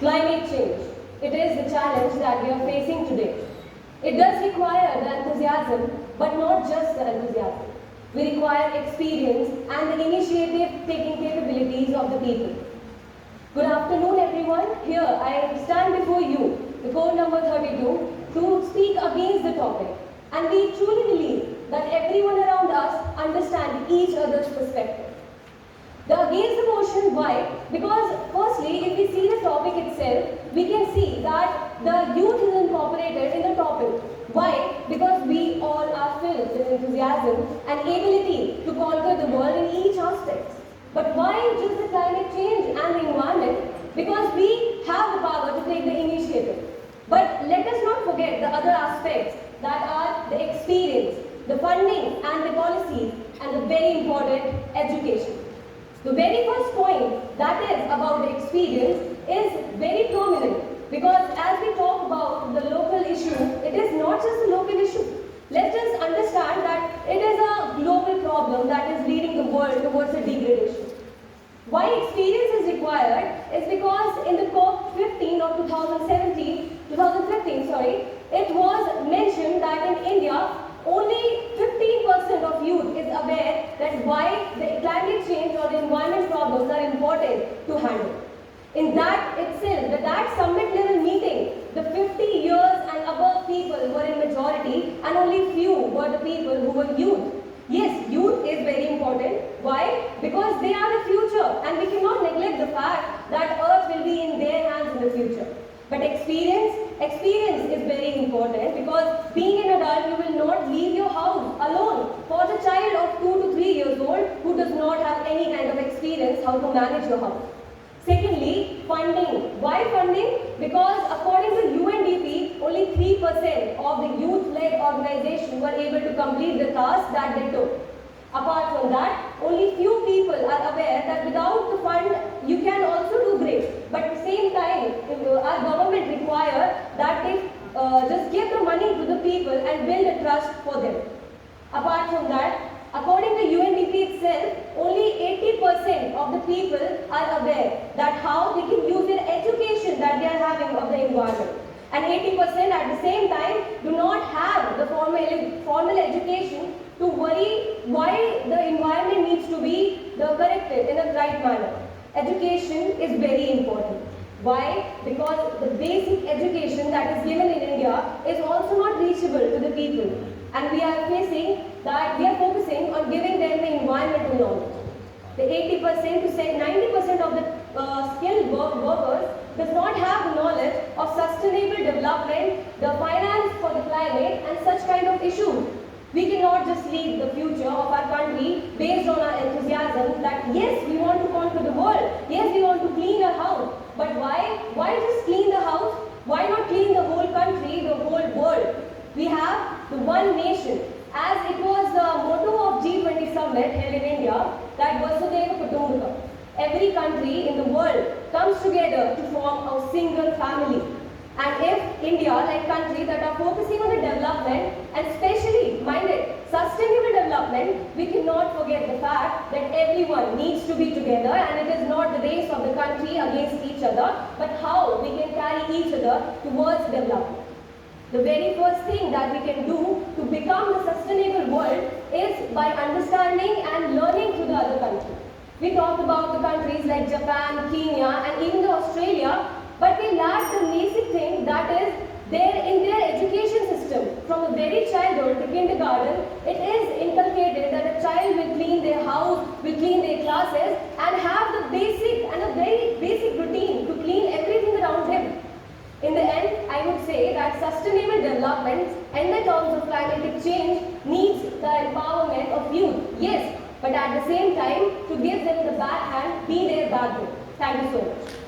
Climate change. It is the challenge that we are facing today. It does require the enthusiasm, but not just the enthusiasm. We require experience and the initiative-taking capabilities of the people. Good afternoon, everyone. Here I stand before you, the code number 32, to speak against the topic. And we truly believe that everyone around us understands each other's perspective. The against the motion, why? Because firstly, if we see the topic itself, we can see that the youth is incorporated in the topic. Why? Because we all are filled with enthusiasm and ability to conquer the world in each aspect. But why just the climate change and the environment? Because we have the power to take the initiative. But let us not forget the other aspects that are the experience, the funding and the policies, and the very important education. The very first point, that is about the experience, is very prominent because as we talk about the local issue, it is not just a local issue. Let us understand that it is a global problem that is leading the world towards a degradation. Why experience is required is because in the COP15 of 2015, it was mentioned that in India, only 15% of youth is aware that why the climate change or the environment problems are important to handle. In that itself, that summit level meeting, the 50 years and above people were in majority and only few were the people who were youth. Yes, youth is very important. Why? Because they are the future and we cannot neglect the fact that earth will be in their hands in the future. But experience is very important because being an adult, you will not leave your house alone. For the child of 2 to 3 years old who does not have any kind of experience how to manage your house. Secondly, funding. Why funding? Because according to UNDP, only 3% of the youth-led organizations were able to complete the task that they took. Apart from that, only few people are aware that without the fund, you can also do great. But at the same time, our government requires that they just give the money to the people and build a trust for them. Apart from that, according to UNDP itself, only 80% of the people are aware that how they can use their education that they are having of the environment. And 80% at the same time do not have the formal education to worry why the environment needs to be corrected in a right manner. Education is very important. Why? Because the basic education that is given in India is also not reachable to the people. And we are focusing on giving them the environmental knowledge. The 80% to 90% of the skilled workers does not have the knowledge of sustainable development, the finance for the climate and such kind of issues. We cannot just leave the future of our country based on our enthusiasm that yes, we want to conquer the world, yes, we want to clean our house. But why? Why just clean the house? Why not clean the whole country, the whole world? We have the one nation. As it was the motto of G20 summit held in India, that Vasudhaiva Kutumbakam. Every country in the world comes together to form a single family. And if India, like countries that are focusing on the development and specially minded sustainable development, we cannot forget the fact that everyone needs to be together and it is not the race of the country against each other, but how we can carry each other towards development. The very first thing that we can do to become the sustainable world is by understanding and learning through the other countries. We talked about the countries like Japan, Kenya and even Australia, but they lack the basic thing that is there in their education system. From a very childhood to kindergarten, it is inculcated that a child will clean their house, will clean their classes and have the basic and a very basic routine to clean everything around him. In the end, I would say that sustainable development in the terms of climatic change needs the empowerment of youth, yes, but at the same time to give them the backhand, be their backbone. Thank you so much.